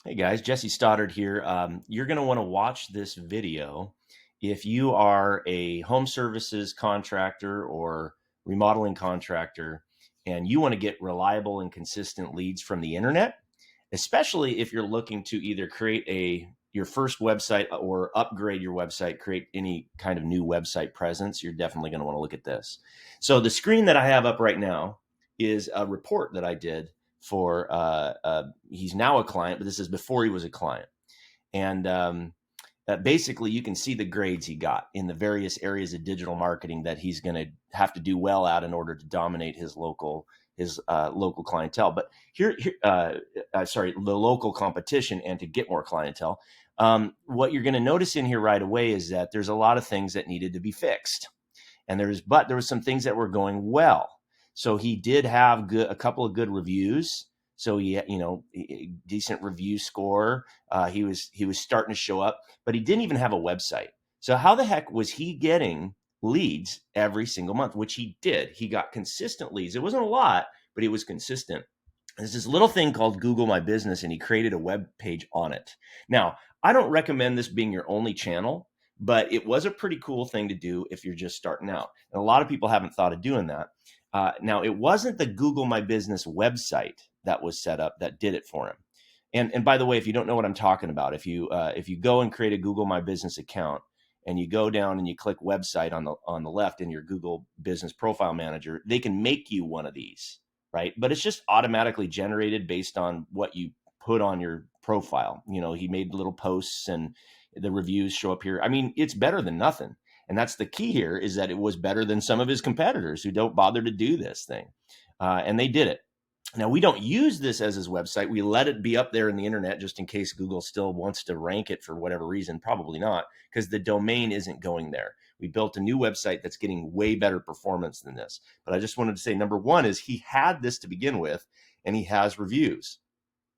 Hey guys, Jesse Stoddard here. You're going to want to watch this video if you are a home services contractor or remodeling contractor and you want to get reliable and consistent leads from the internet, especially if you're looking to either create your first website or upgrade your website, create any kind of new website presence. You're definitely going to want to look at this. So the screen that I have up right now is a report that I did for he's now a client, but this is before he was a client. And basically, you can see the grades he got in the various areas of digital marketing that he's going to have to do well at in order to dominate his local clientele. But the local competition, and to get more clientele. What you're going to notice in here right away is that there's a lot of things that needed to be fixed, and there was some things that were going well. So he did have a couple of good reviews. So he, decent review score. He was starting to show up, but he didn't even have a website. So how the heck was he getting leads every single month? Which he did. He got consistent leads. It wasn't a lot, but he was consistent. There's this little thing called Google My Business, and he created a web page on it. Now, I don't recommend this being your only channel, but it was a pretty cool thing to do if you're just starting out. And a lot of people haven't thought of doing that. Now, it wasn't the Google My Business website that was set up that did it for him. And by the way, if you don't know what I'm talking about, if you go and create a Google My Business account and you go down and you click website on the left in your Google Business Profile Manager, they can make you one of these, right? But it's just automatically generated based on what you put on your profile. He made little posts and the reviews show up here. I mean, it's better than nothing. And that's the key here, is that it was better than some of his competitors who don't bother to do this thing. And they did it. Now, we don't use this as his website. We let it be up there in the internet just in case Google still wants to rank it for whatever reason. Probably not, because the domain isn't going there. We built a new website that's getting way better performance than this. But I just wanted to say, number one is he had this to begin with, and he has reviews.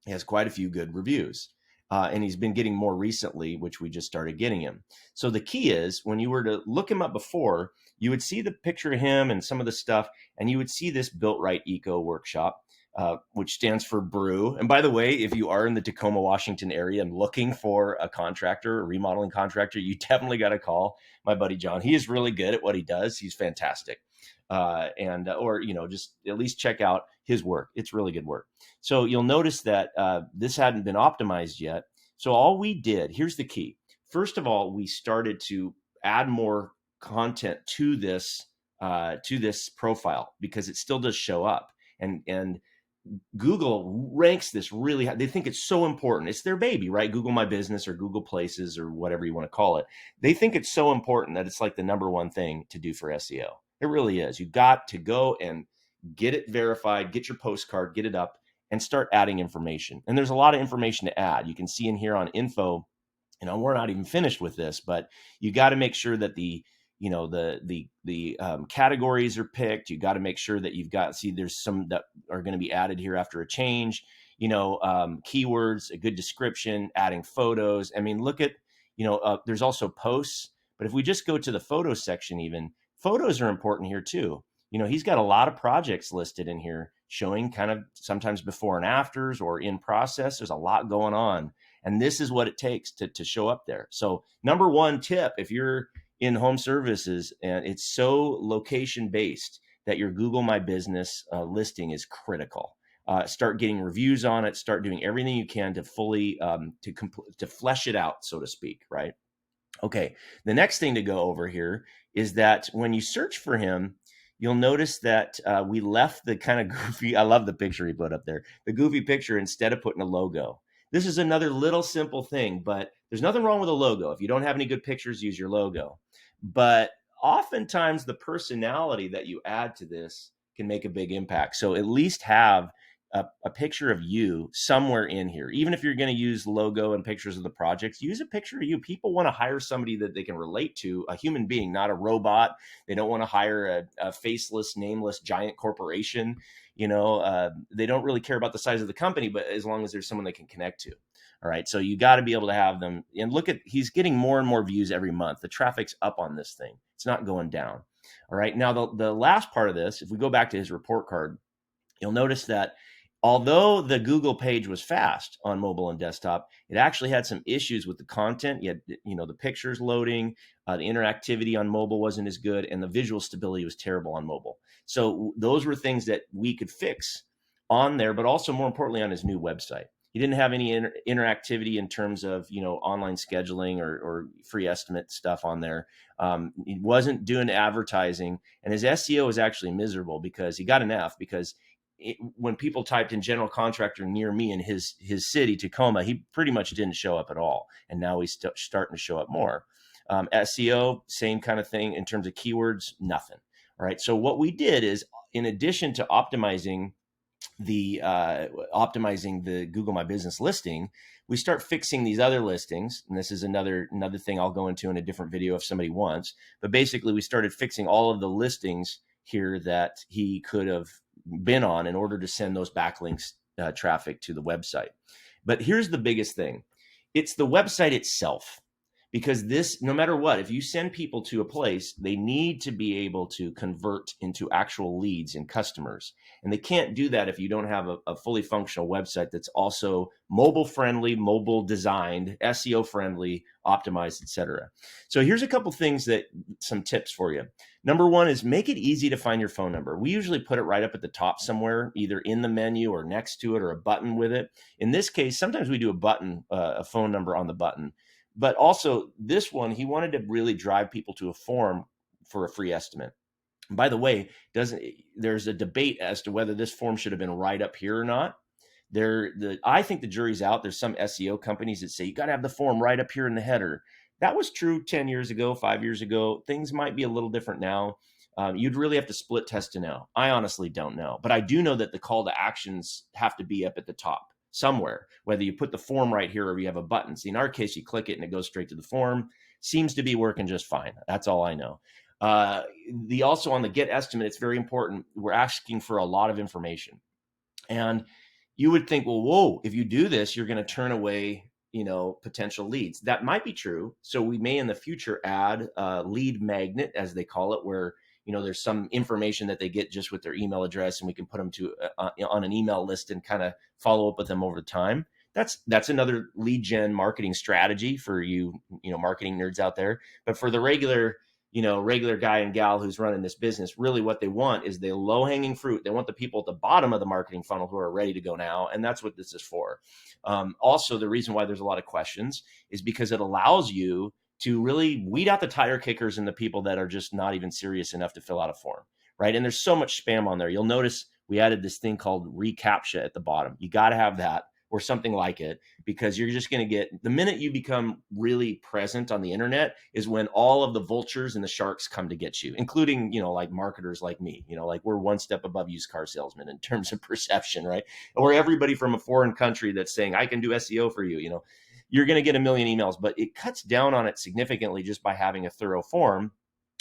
He has quite a few good reviews. And he's been getting more recently, which we just started getting him. So the key is, when you were to look him up before, you would see the picture of him and some of the stuff, and you would see this Built Right Eco workshop, which stands for Brew. And by the way, if you are in the Tacoma, Washington area and looking for a contractor, a remodeling contractor, you definitely got to call my buddy John. He is really good at what he does. He's fantastic. Or just at least check out his work. It's really good work. So you'll notice that this hadn't been optimized yet. So all we did, here's the key. First of all, we started to add more content to this profile, because it still does show up. And Google ranks this really high. They think it's so important. It's their baby, right? Google My Business or Google Places or whatever you want to call it. They think it's so important that it's like the number one thing to do for SEO. It really is. You got to go and get it verified, get your postcard, get it up, and start adding information. And there's a lot of information to add. You can see in here on info, we're not even finished with this, but you got to make sure that the categories are picked. You got to make sure that there's some that are going to be added here after a change, keywords, a good description, adding photos. I mean, look at, there's also posts, but if we just go to the photo section, even photos are important here too. He's got a lot of projects listed in here showing kind of sometimes before and afters or in process. There's a lot going on. And this is what it takes to show up there. So number one tip, if you're in home services and it's so location based, that your Google My Business listing is critical. Start getting reviews on it. Start doing everything you can to fully to flesh it out, so to speak, right? Okay, the next thing to go over here is that when you search for him, you'll notice that we left the kind of goofy, I love the picture he put up there, the goofy picture, instead of putting a logo. This is another little simple thing, but there's nothing wrong with a logo. If you don't have any good pictures, use your logo. But oftentimes the personality that you add to this can make a big impact. So at least have a picture of you somewhere in here. Even if you're going to use logo and pictures of the projects, use a picture of you. People want to hire somebody that they can relate to, a human being, not a robot. They don't want to hire a faceless, nameless giant corporation. They don't really care about the size of the company, but as long as there's someone they can connect to. All right. So you got to be able to have them. And look at, he's getting more and more views every month. The traffic's up on this thing. It's not going down. All right. Now, the last part of this, if we go back to his report card, you'll notice that Although the Google page was fast on mobile and desktop, it actually had some issues with the content. You had, the pictures loading, the interactivity on mobile wasn't as good, and the visual stability was terrible on mobile. So those were things that we could fix on there, but also more importantly on his new website. He didn't have any interactivity in terms of online scheduling or free estimate stuff on there. He wasn't doing advertising, and his SEO was actually miserable because he got an F because when people typed in general contractor near me in his city, Tacoma, he pretty much didn't show up at all. And now he's starting to show up more. SEO, same kind of thing in terms of keywords, nothing. All right. So what we did is, in addition to optimizing the Google My Business listing, we start fixing these other listings. And this is another thing I'll go into in a different video if somebody wants. But basically, we started fixing all of the listings here that he could have been on in order to send those backlinks traffic to the website. But here's the biggest thing. It's the website itself. Because this, no matter what, if you send people to a place, they need to be able to convert into actual leads and customers. And they can't do that if you don't have a fully functional website that's also mobile friendly, mobile designed, SEO friendly, optimized, etc. So here's a couple things some tips for you. Number one is make it easy to find your phone number. We usually put it right up at the top somewhere, either in the menu or next to it or a button with it. In this case, sometimes we do a button, a phone number on the button. But also this one, he wanted to really drive people to a form for a free estimate. And by the way, there's a debate as to whether this form should have been right up here or not. I think the jury's out. There's some SEO companies that say you got to have the form right up here in the header. That was true 10 years ago, 5 years ago. Things might be a little different now. You'd really have to split test to know. I honestly don't know. But I do know that the call to actions have to be up at the top somewhere, whether you put the form right here or you have a button. See, in our case, you click it and it goes straight to the form. Seems to be working just fine. That's all I know. Also on the get estimate, it's very important. We're asking for a lot of information. And you would think, well, whoa, if you do this, you're going to turn away, potential leads. That might be true. So we may in the future add a lead magnet, as they call it, where there's some information that they get just with their email address, and we can put them on an email list and kind of follow up with them over time. That's another lead gen marketing strategy for marketing nerds out there. But for the regular guy and gal who's running this business, really what they want is the low hanging fruit. They want the people at the bottom of the marketing funnel who are ready to go now. And that's what this is for. Also, the reason why there's a lot of questions is because it allows you to really weed out the tire kickers and the people that are just not even serious enough to fill out a form, right? And there's so much spam on there. You'll notice we added this thing called reCAPTCHA at the bottom. You got to have that or something like it, because you're just going to get, the minute you become really present on the internet is when all of the vultures and the sharks come to get you, including, like marketers like me, like we're one step above used car salesmen in terms of perception, right? Or everybody from a foreign country that's saying, I can do SEO for you, you're going to get a million emails, but it cuts down on it significantly just by having a thorough form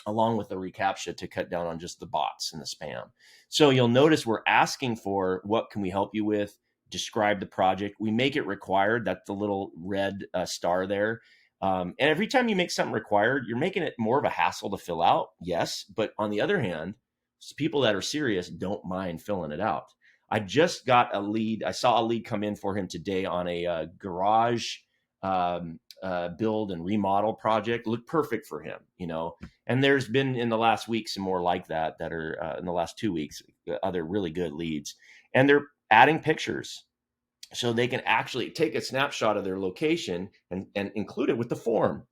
along with the reCAPTCHA to cut down on just the bots and the spam. So you'll notice we're asking for, what can we help you with? Describe the project. We make it required. That's the little red star there. And every time you make something required, you're making it more of a hassle to fill out. Yes. But on the other hand, people that are serious don't mind filling it out. I just got a lead. I saw a lead come in for him today on a garage build and remodel project. Looked perfect for him, and there's been in the last week some more like that are in the last 2 weeks, other really good leads, and they're adding pictures so they can actually take a snapshot of their location and include it with the form,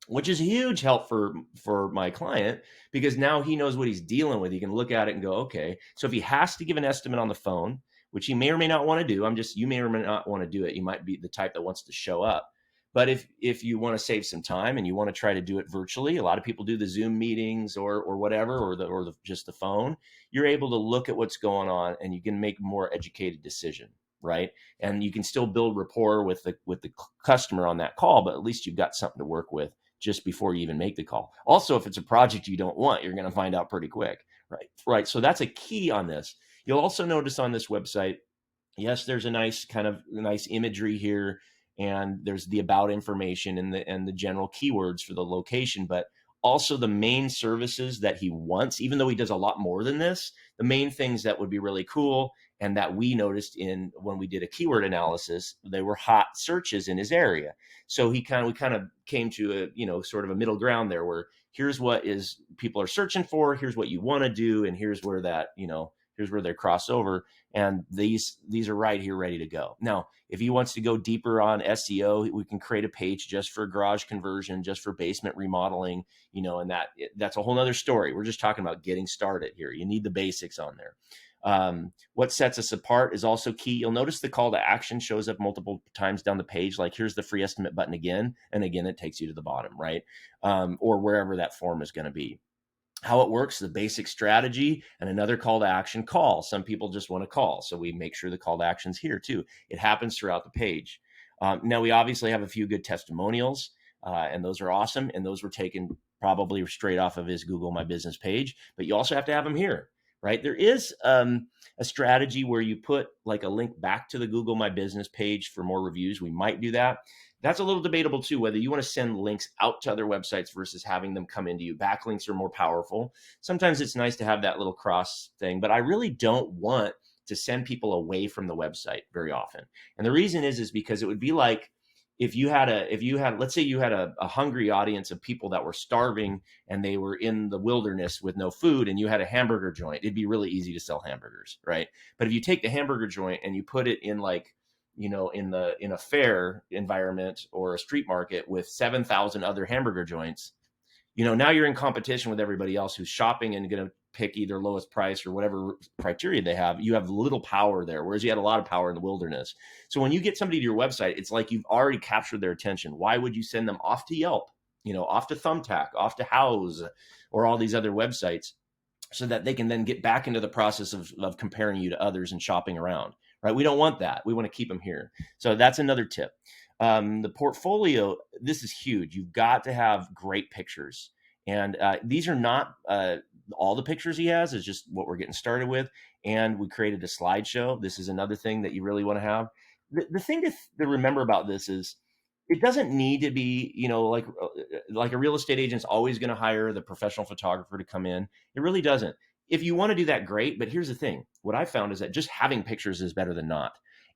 which is a huge help for my client, because now he knows what he's dealing with. He can look at it and go, okay, so if he has to give an estimate on the phone, which he may or may not want to do, you may or may not want to do it. You might be the type that wants to show up. But if you want to save some time and you want to try to do it virtually, a lot of people do the Zoom meetings or whatever, or just the phone. You're able to look at what's going on and you can make a more educated decision, right? And you can still build rapport with the customer on that call, but at least you've got something to work with just before you even make the call. Also, if it's a project you don't want, you're going to find out pretty quick, right? So that's a key on this. You'll also notice on this website, yes, there's a nice imagery here, and there's the about information and the general keywords for the location, but also the main services that he wants, even though he does a lot more than this, the main things that would be really cool and that we noticed in when we did a keyword analysis, they were hot searches in his area. So we kind of came to a, sort of a middle ground there, where here's what is people are searching for, here's what you want to do, and here's where here's where they cross over. And these are right here ready to go. Now, if he wants to go deeper on SEO, we can create a page just for garage conversion, just for basement remodeling, and that's a whole nother story. We're just talking about getting started here. You need the basics on there. What sets us apart is also key. You'll notice the call to action shows up multiple times down the page. Like, here's the free estimate button again. And again, it takes you to the bottom, right? Or wherever that form is going to be. How it works, the basic strategy, and another call to action, call. Some people just want to call, so we make sure the call to action's here too. It happens throughout the page. Now, we obviously have a few good testimonials, and those are awesome, and those were taken probably straight off of his Google My Business page, but you also have to have them here, right? There is a strategy where you put like a link back to the Google My Business page for more reviews. We might do that. That's a little debatable too, whether you want to send links out to other websites versus having them come into you. Backlinks are more powerful. Sometimes it's nice to have that little cross thing, but I really don't want to send people away from the website very often. And the reason is because it would be like if you had, let's say you had a hungry audience of people that were starving and they were in the wilderness with no food, and you had a hamburger joint. It'd be really easy to sell hamburgers, right? But if you take the hamburger joint and you put it in like, in a fair environment or a street market with 7,000 other hamburger joints, now you're in competition with everybody else who's shopping and going to pick either lowest price or whatever criteria they have. You have little power there, whereas you had a lot of power in the wilderness. So when you get somebody to your website, it's like you've already captured their attention. Why would you send them off to Yelp, off to Thumbtack, off to Houzz, or all these other websites, so that they can then get back into the process of comparing you to others and shopping around, right? We don't want that. We want to keep them here. So that's another tip. The portfolio, this is huge. You've got to have great pictures. And these are not all the pictures he has, is just what we're getting started with. And we created a slideshow. This is another thing that you really want to have. The thing to remember about this is it doesn't need to be, like a real estate agent's always going to hire the professional photographer to come in. It really doesn't. If you want to do that, great. But here's the thing. What I found is that just having pictures is better than not.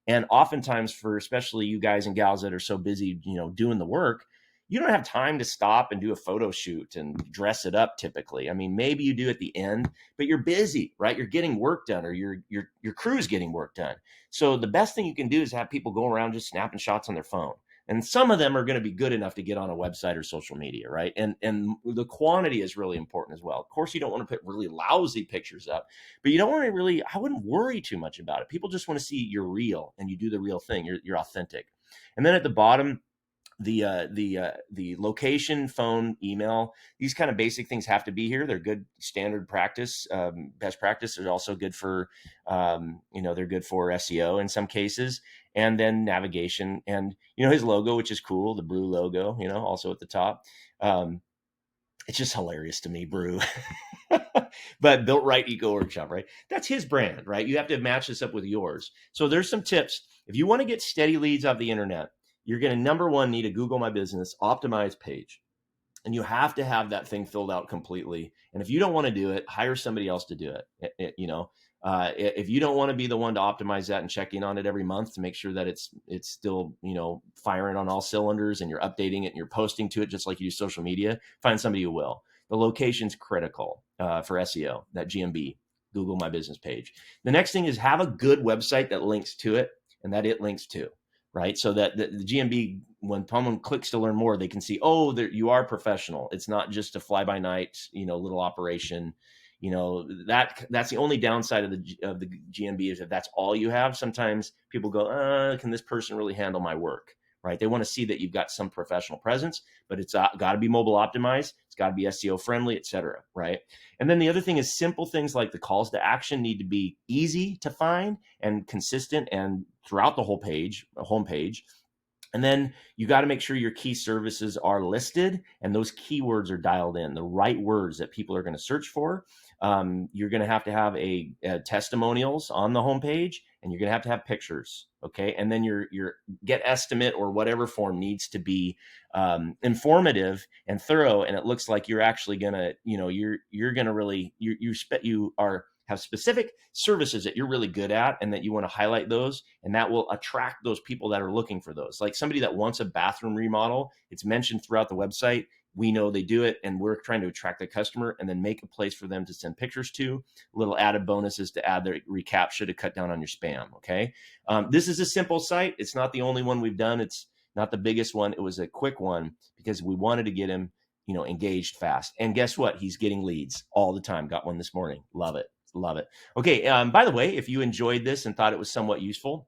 And oftentimes, for especially you guys and gals that are so busy, doing the work, you don't have time to stop and do a photo shoot and dress it up typically. I mean, maybe you do at the end, but you're busy, right? You're getting work done, or your crew's getting work done. So the best thing you can do is have people go around just snapping shots on their phone. And some of them are going to be good enough to get on a website or social media, right? And the quantity is really important as well. Of course, you don't want to put really lousy pictures up, but you don't want to I wouldn't worry too much about it. People just want to see you're real and you do the real thing. You're authentic. And then at the bottom, the location, phone, email, these kind of basic things have to be here. They're good standard practice, best practice. They're also good for, they're good for SEO in some cases. And then navigation and, his logo, which is cool. The Brew logo, also at the top. It's just hilarious to me, Brew. But Built Right Eco Workshop, right? That's his brand, right? You have to match this up with yours. So there's some tips. If you want to get steady leads off the internet, you're going to, number one, need a Google My Business optimized page. And you have to have that thing filled out completely. And if you don't want to do it, hire somebody else to do it. If you don't want to be the one to optimize that and check in on it every month to make sure that it's still, firing on all cylinders, and you're updating it and you're posting to it just like you do social media, find somebody who will. The location's critical for SEO, that GMB, Google My Business page. The next thing is have a good website that links to it and that it links to. Right. So that the GMB, when someone clicks to learn more, they can see, you are professional. It's not just a fly by night, little operation. That's the only downside of the GMB is if that's all you have. Sometimes people go, can this person really handle my work? Right. They want to see that you've got some professional presence, but it's got to be mobile optimized. It's got to be SEO friendly, et cetera. Right. And then the other thing is simple things like the calls to action need to be easy to find and consistent and throughout the whole homepage. And then you got to make sure your key services are listed and those keywords are dialed in, the right words that people are going to search for. You're going to have a testimonials on the homepage, and you're going to have pictures. Okay. And then your get estimate or whatever form needs to be informative and thorough. And it looks like you're actually going to, you're going to really, you have specific services that you're really good at and that you want to highlight those, and that will attract those people that are looking for those. Like somebody that wants a bathroom remodel, it's mentioned throughout the website. We know they do it, and we're trying to attract the customer and then make a place for them to send pictures to. Little added bonuses to add their recaptcha to cut down on your spam. Okay. This is a simple site. It's not the only one we've done. It's not the biggest one. It was a quick one because we wanted to get him, engaged fast. And guess what? He's getting leads all the time. Got one this morning. Love it. Love it. Okay. By the way, if you enjoyed this and thought it was somewhat useful,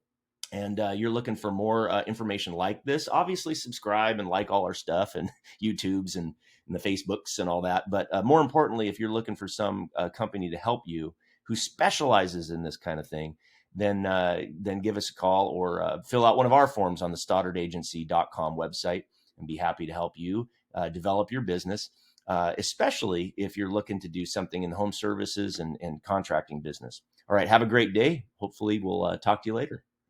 and you're looking for more information like this, obviously subscribe and like all our stuff and YouTubes and the Facebooks and all that. But more importantly, if you're looking for some company to help you who specializes in this kind of thing, then give us a call or fill out one of our forms on the stoddardagency.com website and be happy to help you develop your business, especially if you're looking to do something in the home services and contracting business. All right. Have a great day. Hopefully we'll talk to you later.